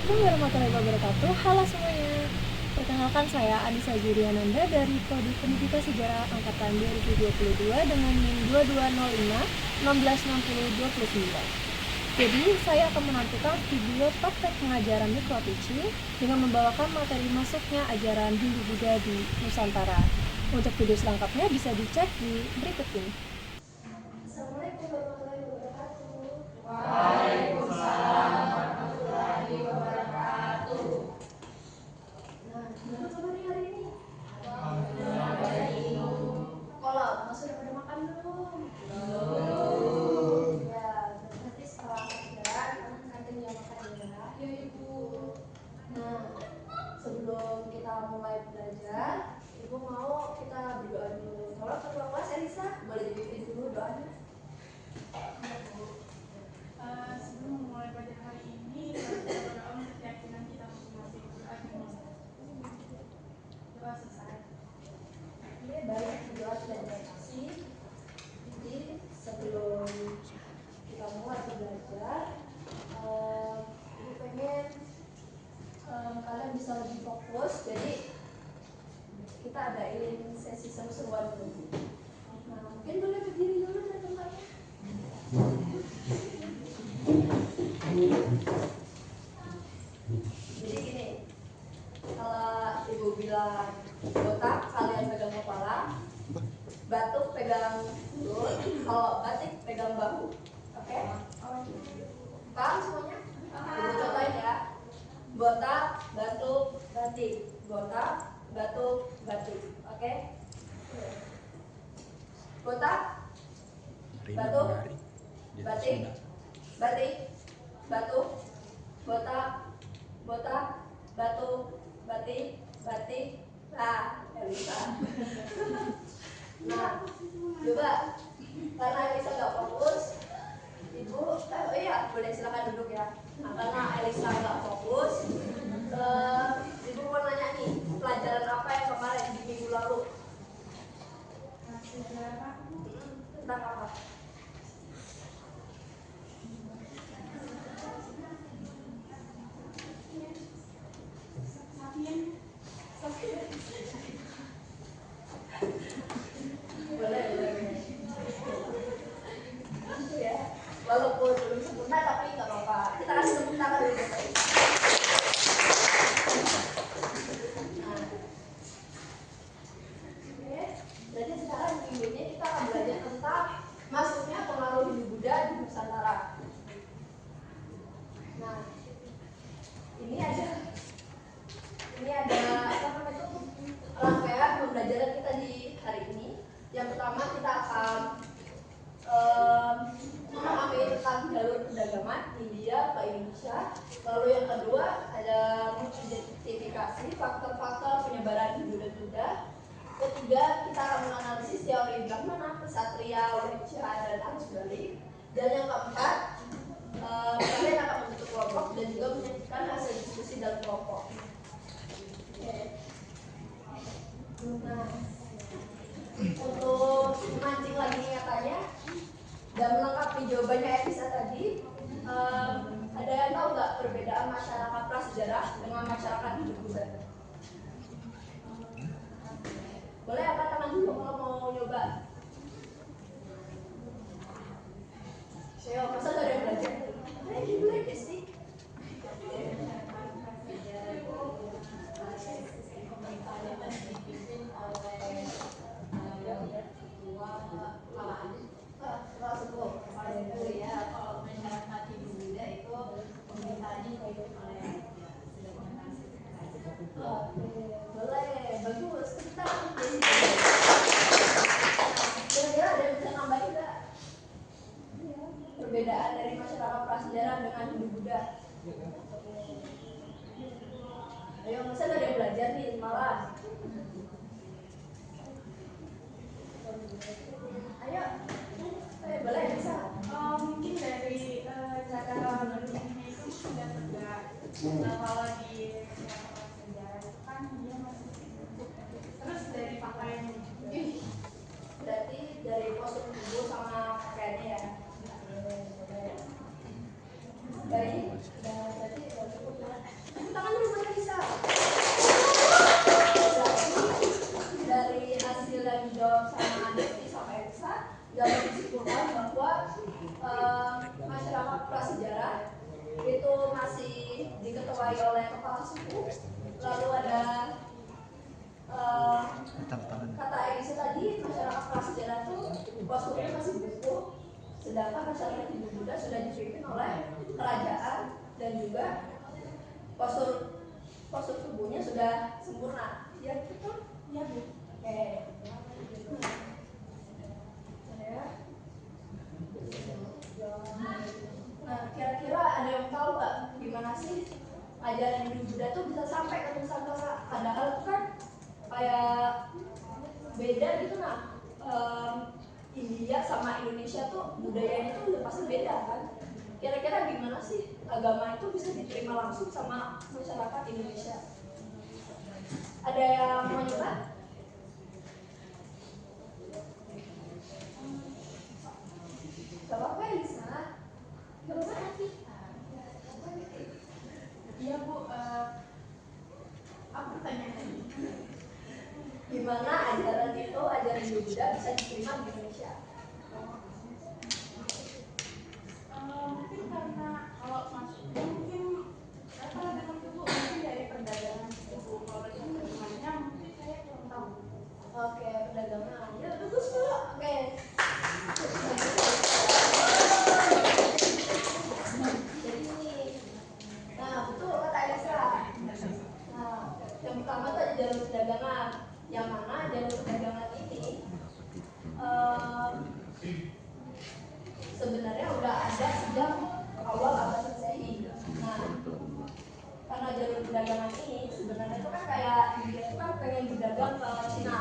Assalamualaikum warahmatullahi wabarakatuh. Halo semuanya. Perkenalkan saya Anissa Juliananda dari Prodi Pendidikan Sejarah Angkatan 2022 dengan NIM 2205 1660 29. Jadi, saya akan menampilkan video praktek pengajaran micro teaching dengan membawakan materi masuknya ajaran Hindu-Buddha di Nusantara. Untuk video selengkapnya bisa dicek di berikut ini. Assalamualaikum warahmatullahi wabarakatuh. Waalaikumsalam warahmatullahi wabarakatuh. Nah, gimana kabarnya hari ini? Alhamdulillah baik. Kalau sudah pada makan belum? Belum. Ya, nanti setelah pelajaran kantin yang makan ya. Ya ibu. Nah, sebelum kita mulai belajar, ibu mau kita berdoa dulu. Kalau ketua kelas Elisa, boleh dipimpin dulu doanya. Sebelum memulai pelajaran hari ini, kita berdoa untuk keyakinan kita masing-masing. Doa selesai. Oke, baik, doa sudah dikasih. Jadi sebelum kita mulai belajar, ibu pengen kalian bisa lebih fokus. Jadi kita adain sesi seru-seruan dulu. Nah, mungkin boleh berdiri dulu dari tempatnya. Jadi gini, kalau ibu bilang botak, kalian pegang kepala, batuk pegang mulut, kalau batik pegang bahu. Oke? Paham semuanya? Ibu contohin ya. Botak, batuk, batik. Botak, batuk, batik. Oke? Botak, batuk, batik, batik, batuk, botak, botak, batuk, batik, batik. Nah, Elisa. Nah, coba karena Elisa nggak fokus, ibu, iya boleh silakan duduk ya. Nah, karena Elisa nggak fokus, ibu mau nanya nih, pelajaran apa yang kemarin di minggu lalu? Sejarah Tentang apa? Boleh. Ya, walaupun belum sempurna tapi nggak apa-apa. Kita kasih tepuk tangan dulu. Oke, jadi sekarang minggu ini kita akan belajar tentang masuknya pengaruh Hindu-Buddha di Nusantara. Nah, ini ada apa namanya itu rangkaian pembelajaran kita di hari ini. Yang pertama kita akan memahami tentang jalur perdagangan India ke Indonesia. Lalu yang kedua ada mengidentifikasi faktor-faktor penyebaran Hindu dan Buddha. Ketiga kita akan menganalisis teori Brahmana, Ksatria, Waicya, dan arus balik. Dan yang keempat kalian akan membentuk kelompok dan juga menyajikan hasil diskusi dalam kelompok. Oke. Nah, untuk memancing lagi ingatannya dan melengkapi jawabannya Elisa tadi, ada yang tahu nggak perbedaan masyarakat prasejarah dengan masyarakat Hindu-Buddha? Boleh angkat tangan dulu kalau mau nyoba. Ayo, masa nggak ada yang belajar? Ayo belajar sih. Kalau masyarakat Hindu-Buddha itu pemerintahnya dipimpin oleh raja, sedangkan Oke, boleh, bagus. Kita kira-kira ada yang bisa nambahin nggak? Perbedaan dari masyarakat prasejarah dengan Hindu-Buddha. Ayo, masa nggak ada yang belajar nih, malah. Ayo, boleh bisa. mungkin dari cara berpikirnya itu sudah tegak. Kalau di sejarah itu kan dia masih terus dari pakaiannya juga. Berarti dari postur tubuh sama pakaiannya ya. Baik, berarti cukup ya. sedangkan masyarakat Hindu-Buddha sudah dipimpin oleh kerajaan dan juga postur tubuhnya sudah sempurna. Ya betul? Ya Bu. Oke. Nah, kira-kira ada yang tahu nggak gimana sih ajaran Hindu-Buddha tuh bisa sampai ke Nusantara? Padahal itu kan kayak beda gitu. Nah, India sama Indonesia tuh budayanya tuh udah pasti beda kan. Kira-kira gimana sih agama itu bisa diterima langsung sama masyarakat Indonesia? Ada yang mau nyoba? Gak apa-apa ya, Lisa. Gak apa-apa nanti. Iya Bu, aku tanya lagi. Gimana ajaran Hindu-Buddha bisa diterima di Indonesia? Mungkin karena kalau masuknya mungkin apa dengan Bu mungkin dari perdagangan gitu Bu. Kalau dari perdagangannya mungkin saya kurang tahu. Oke, perdagangan. Ya bagus Bu. Oke. Jadi ini, nah betul kata Elisa. Nah, yang pertama tuh ada jalur perdagangan, yang mana jalur perdagangan ini sebenarnya udah ada sejak awal abad Masehi. Nah, karena jalur perdagangan ini sebenarnya itu kan kayak dia tuh kan pengen berdagang ke Cina.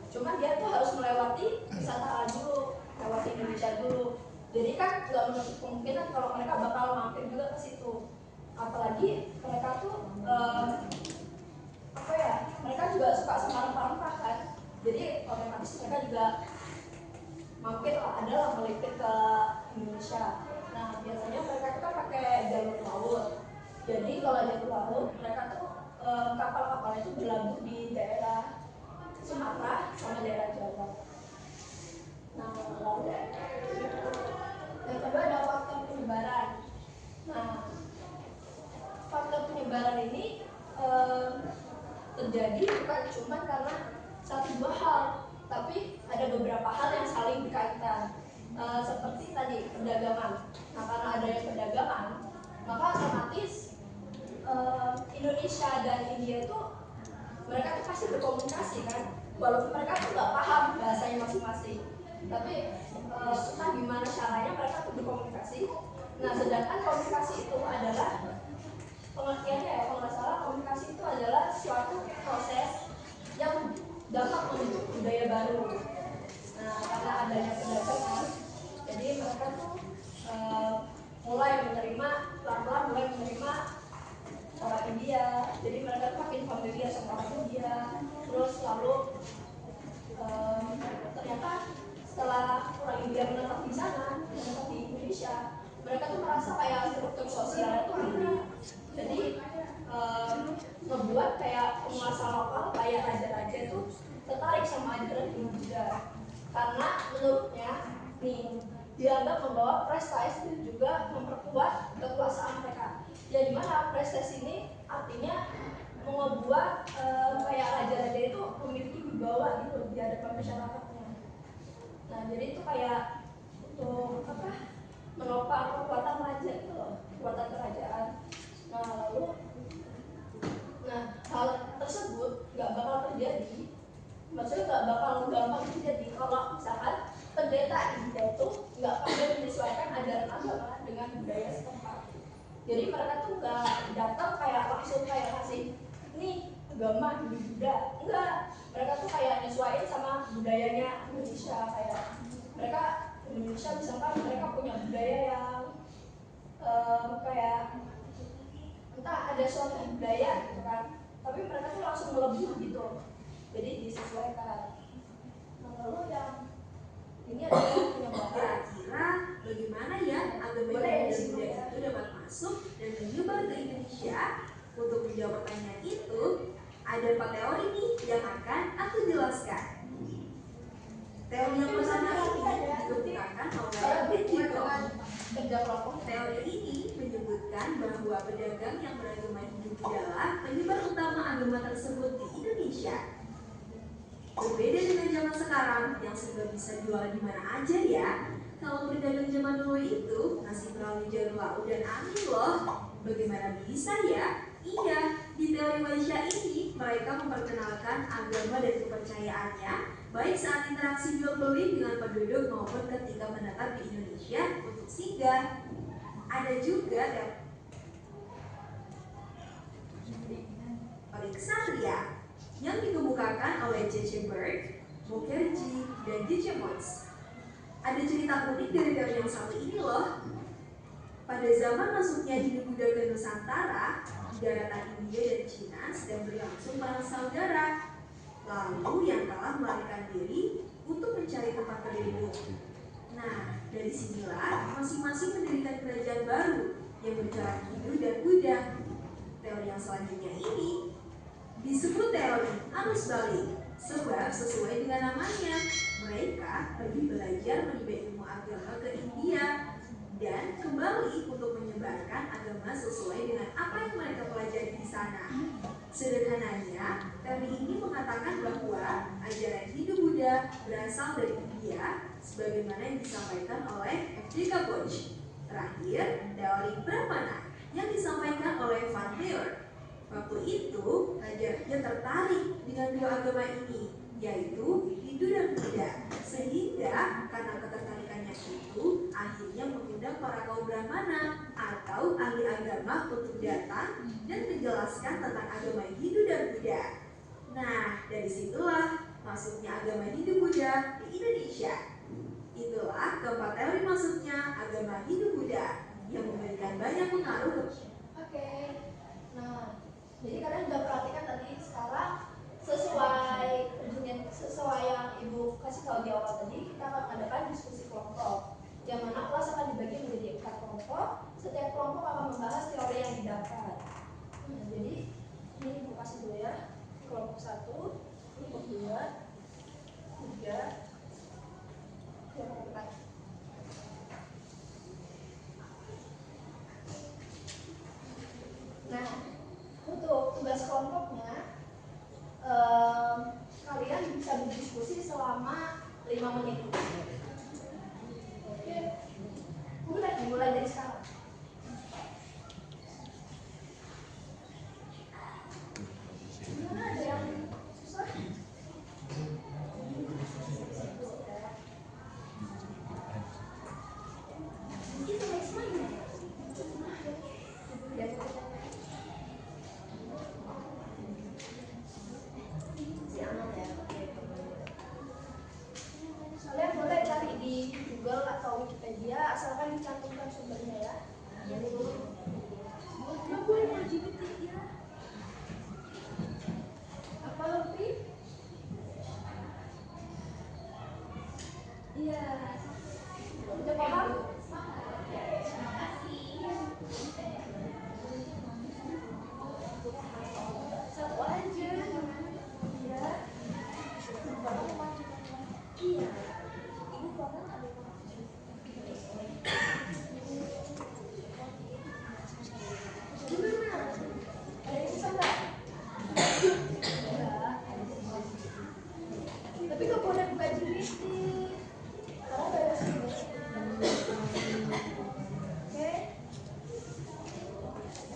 Cuma dia tuh harus melewati Nusantara dulu, lewati Indonesia dulu. Jadi kan nggak menutup kemungkinan kalau mereka bakal mampir juga ke situ. Apalagi mereka tuh apa ya? Mereka juga suka sama rempah-rempah kan. Jadi otomatis mereka juga mampir adalah melipir ke Indonesia. Nah biasanya mereka itu kan pakai jalur laut. Jadi kalau jalur laut mereka tuh kapal-kapal itu berlabuh di daerah Sumatera sama daerah Jawa. Nah lalu yang kedua ada faktor penyebaran. Nah faktor penyebaran ini terjadi bukan cuma karena satu dua hal, tapi ada beberapa hal yang saling berkaitan. Seperti tadi perdagangan. Nah karena adanya perdagangan, maka otomatis Indonesia dan India itu mereka tuh pasti berkomunikasi kan, walaupun mereka tuh nggak paham bahasanya masing-masing, tapi entah gimana caranya mereka tuh berkomunikasi. Nah sedangkan komunikasi itu adalah pengertiannya ya, kalau nggak salah komunikasi itu adalah suatu proses yang dapat membentuk budaya baru. Nah karena adanya perdagangan, jadi mereka tuh mulai menerima pelan-pelan mulai menerima orang India. Jadi mereka tuh makin familiar sama orang India. Terus lalu ternyata setelah orang India menetap di sana, menetap di Indonesia, mereka tuh merasa kayak struktur sosialnya tuh beda. Jadi ngebuat kayak penguasa lokal kayak raja-raja itu tertarik sama ajaran Hindu-Buddha karena menurutnya nih dianggap membawa prestasi dan juga memperkuat kekuasaan mereka. Ya dimana prestasi ini artinya membuat kayak raja-raja itu memiliki wibawa gitu di hadapan masyarakatnya. Nah jadi itu kayak untuk apa? Menopang kekuatan raja itu loh, kekuatan kerajaan. Nah hal tersebut nggak bakal terjadi, maksudnya nggak bakal gampang terjadi kalau misalkan pendeta India itu nggak pandai menyesuaikan ajaran agama dengan budaya setempat. Jadi mereka tuh nggak datang kayak langsung kayak kasih nih agama Hindu-Buddha, enggak. Mereka tuh kayak nyesuaiin sama budayanya Indonesia. Kayak mereka Indonesia misalkan mereka punya budaya yang kayak entah ada suatu budaya gitu kan, tapi mereka tuh langsung melebur gitu, jadi disesuaikan. Nah lalu yang ini adalah penyebaran. Kira-kira bagaimana ya agama Hindu itu dapat masuk dan menyebar ke Indonesia? Untuk menjawab pertanyaan itu, ada 4 teori nih yang akan aku jelaskan. Teori yang pertama ini dikemukakan oleh Bridget. Kerja kelompok. Teori ini menyebutkan bahwa pedagang yang beragama Hindu adalah penyebar utama agama tersebut di Indonesia. Berbeda dengan zaman sekarang yang serba bisa jualan di mana aja ya. kalau berdagang zaman dulu itu masih melalui jalur laut dan angin loh. Bagaimana bisa ya? Iya, di teori Malaysia ini mereka memperkenalkan agama dan kepercayaannya baik saat interaksi jual beli dengan penduduk maupun ketika menetap di Indonesia untuk singgah. Ada juga teori ksatria yang dikemukakan oleh J.C. Berg, Mukherjee, dan J.C. Moyes. Ada cerita unik dari teori yang satu ini loh. Pada zaman masuknya Hindu Buddha ke Nusantara, di daratan India dan Cina sedang berlangsung perang saudara. Lalu yang kalah melarikan diri untuk mencari tempat berlindung. Nah, dari sinilah masing-masing mendirikan kerajaan baru yang berjalan Hindu dan Buddha. Teori yang selanjutnya ini disebut teori arus balik, sebab sesuai dengan namanya, mereka pergi belajar menimba ilmu agama ke India dan kembali untuk menyebarkan agama sesuai dengan apa yang mereka pelajari di sana. Sederhananya, teori ini mengatakan bahwa ajaran Hindu-Buddha berasal dari India, sebagaimana yang disampaikan oleh F.J. Kapoor. Terakhir, teori Brahmana yang disampaikan oleh Van Leeuwen. Waktu itu, Raja tertarik dengan dua agama ini, yaitu Hindu dan Buddha, sehingga karena ketertarikannya itu, akhirnya mengundang para kaum Brahmana atau ahli agama untuk datang dan menjelaskan tentang agama Hindu dan Buddha. Nah, dari situlah masuknya agama Hindu Buddha di Indonesia. Itulah keempat teori masuknya agama Hindu Buddha yang memberikan banyak pengaruh. Oke. Nah, jadi kalian udah perhatikan tadi, sekarang sesuai yang Ibu kasih tahu di awal tadi, kita akan mengadakan diskusi kelompok. Yang mana kelas akan dibagi menjadi 4 kelompok. Setiap kelompok akan membahas teori yang didapat. Nah, jadi ini Ibu kasih dulu ya. Kelompok 1, kelompok 2, 3, kelompok 4. Nah, untuk tugas kelompoknya, kalian bisa berdiskusi selama 5 menit. Oke, mulai dari sekarang. Gimana, ada yang susah? Itu maksimalnya. Kalian boleh cari di Google atau Wikipedia, asalkan dicantumkan sumbernya ya. Boleh LGBT ya. Apa lebih? Iya. Udah paham? Satu aja. Iya. Iya. Ibu bahkan ada gimana? Ada yang susah nggak? Enggak. Tapi nggak boleh buka GPT. Karena ada sumbernya. Oke.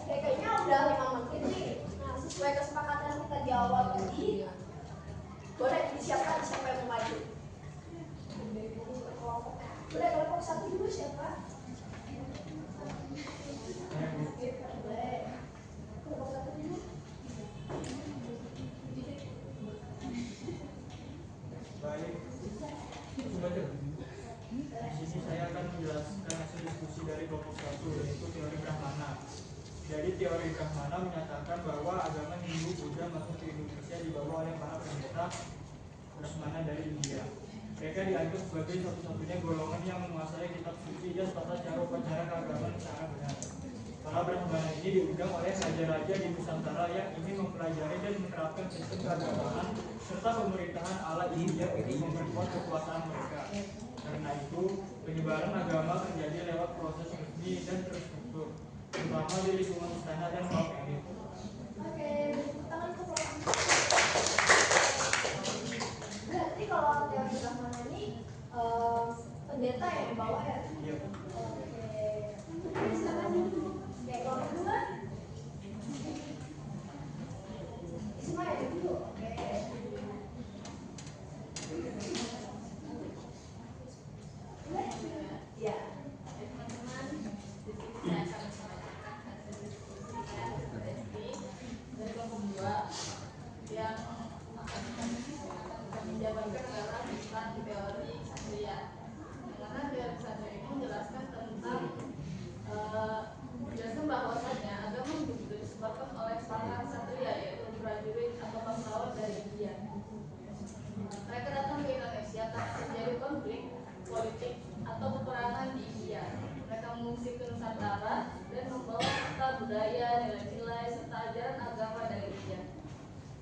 Kayaknya udah 5 menit nih. Nah, sesuai kesepakatan kita di awal tadi, boleh disiapkan siapa yang mau maju. Boleh kelompok 1 dulu siapa? Boleh. Kelompok 1 dulu. Baik, di sini saya akan menjelaskan hasil diskusi dari kelompok 1, yaitu teori Brahmana. Jadi teori Brahmana menyatakan bahwa agama Hindu Buddha masuk ke Indonesia dibawa oleh para pendeta Brahmana dari India. Mereka dianggap sebagai satu-satunya golongan yang menguasai kitab suci dan tata cara upacara keagamaan secara benar. Para Brahmana ini diundang oleh raja-raja di Nusantara yang ingin mempelajari dan menerapkan sistem keagamaan serta pemerintahan ala India untuk memperkuat kekuasaan mereka. Karena itu, penyebaran agama terjadi lewat proses resmi dan terstruktur, terutama di lingkungan istana dan kaum elit. Oke, tangan ke belakang. Berarti kalau teori Brahmana ini pendeta yang membawa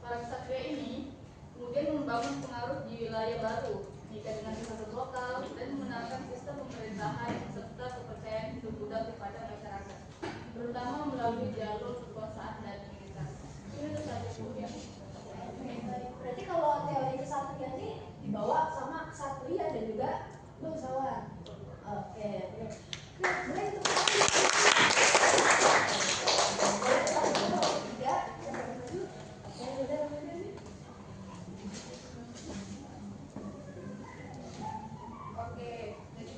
para kesatria ini kemudian membangun pengaruh di wilayah baru, menikah dengan masyarakat lokal, dan mengenalkan sistem pemerintahan serta kepercayaan Hindu Buddha kepada masyarakat, terutama melalui jalur kekuasaan dan militer. Ini untuk satu ya. Berarti kalau teori kesatria ini dibawa sama kesatria dan juga bangsawan. Oke. Boleh itu Oke, jadi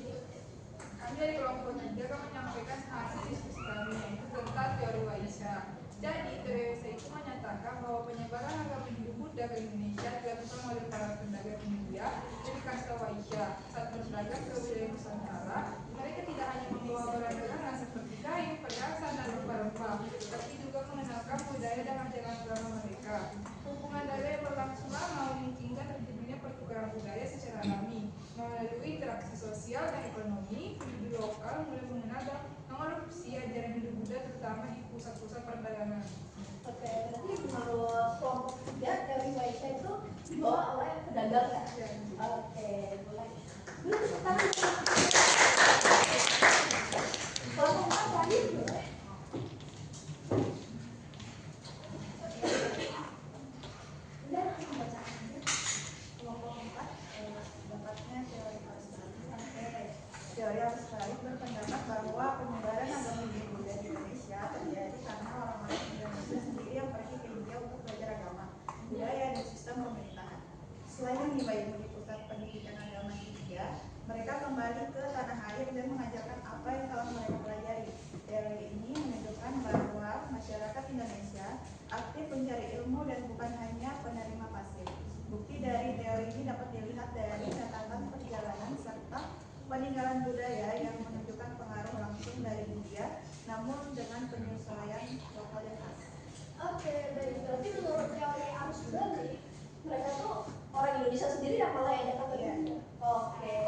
kami dari kelompok 3 akan menyampaikan hasil diskusi kami yaitu tentang teori Waisya. Jadi teori Waisya itu menyatakan bahwa penyebaran agama Hindu Buddha ke Indonesia dilakukan oleh para pendagang India dari kasta Waisya. Saat berdagang ke wilayah Nusantara, mereka tidak hanya membawa barang dagangan seperti kain, perhiasan, dan rempah-rempah, tapi juga mengenalkan budaya dan ajaran agama mereka. Hubungan dagang yang berlangsung lama memungkinkan terjadinya pertukaran budaya secara alami. Melalui interaksi sosial dan ekonomi, penduduk lokal mulai mengenal dan mengadopsi ajaran Hindu Buddha terutama di pusat-pusat perdagangan. Oke, berarti menurut kelompok 3 teori Waisya itu dibawa oleh pedagang ya? Oke, boleh. Dulu tepuk tangan. Kelompok 4 terakhir boleh. Udah, langsung baca aja. Kelompok 4 Dapatnya teori arus balik. Teori arus balik berpendapat bahwa penyebaran agama Hindu Buddha di Indonesia terjadi karena orang-orang Indonesia sendiri yang pergi ke India untuk belajar agama, budaya, dan sistem pemerintahan. Selain menimba ilmu di pusat pendidikan agama di India, mereka kembali ke tanah air dan mengajarkan apa yang telah mereka pelajari. Teori ini menunjukkan bahwa masyarakat Indonesia aktif mencari ilmu dan bukan hanya penerima pasif. Bukti dari teori ini dapat dilihat dari catatan perjalanan serta peninggalan budaya yang menunjukkan pengaruh langsung dari India, namun dengan penyesuaian lokal dan khas. Oke, baik. Berarti menurut teori arus balik, mereka tuh orang Indonesia sendiri yang malah yang datang ke India. Oke.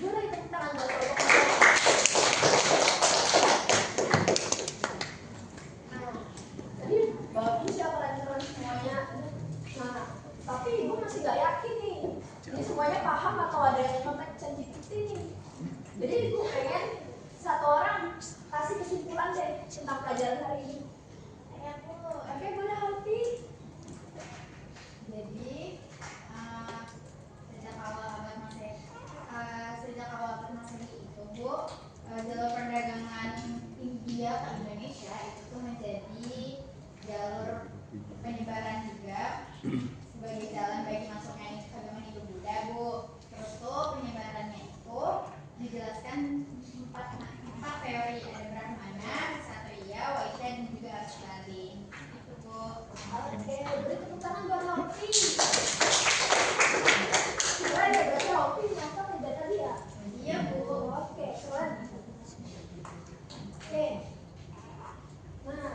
Boleh tepuk tangan buat kelompok 4. Nah, tadi bagus ya keren-keren semuanya. Nah, tapi ibu masih nggak yakin nih. Ini semuanya paham atau ada yang kontak sensitif nih? Jadi ibu pengen satu orang kasih kesimpulan deh tentang pelajaran hari ini. Oke, boleh Alfi. Jadi sejak awal abad Masehi itu Bu, jalur perdagangan India ke Indonesia itu tuh menjadi jalur penyebaran juga sebagai jalan bagi masuknya agama Hindu Buddha Bu. Terus tuh penyebarannya itu dijelaskan empat teori, ada Brahmana, Ksatria, Waisya, dan juga arus balik. Itu Bu. Oke, beri tepuk tangan buat Alfi. Keren ya, berarti Alfi nyata tidak tadi ya? Iya Bu. Oke, keren. Oke. Nah,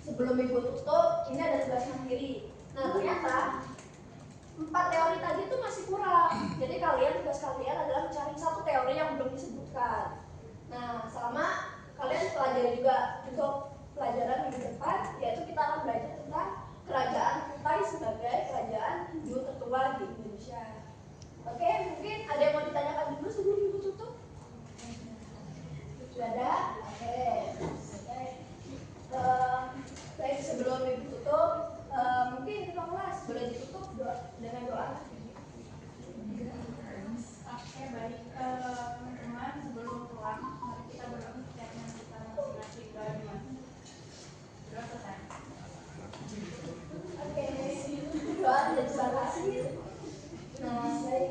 sebelum ibu tutup, ini ada tugas mandiri. Nah, ternyata 4 teori tadi itu masih kurang. Jadi tugas kalian adalah mencari satu teori yang belum disebutkan. Nah, selama kalian pelajari juga untuk pelajaran minggu depan, yaitu kita akan belajar tentang kerajaan Kutai sebagai kerajaan Hindu tertua di Indonesia. Oke, mungkin ada yang mau ditanyakan dulu sebelum ibu tutup? Sudah ada? Oke. Baik, sebelum ibu tutup, mungkin ketua kelas boleh ditutup dengan doa. Oke, baik teman-teman, sebelum pulang mari kita berdoa setiapnya kita masing-masing doa. Sudah selesai. Oke, doa dan terima kasih. Nah, baik.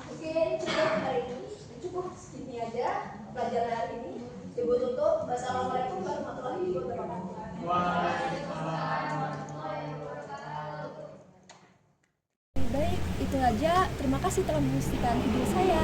Oke, cukup hari ini, cukup segini aja pelajaran hari ini. Ibu tutup. Wassalamualaikum warahmatullahi wabarakatuh. Baik, itu aja. Terima kasih telah menyaksikan video saya.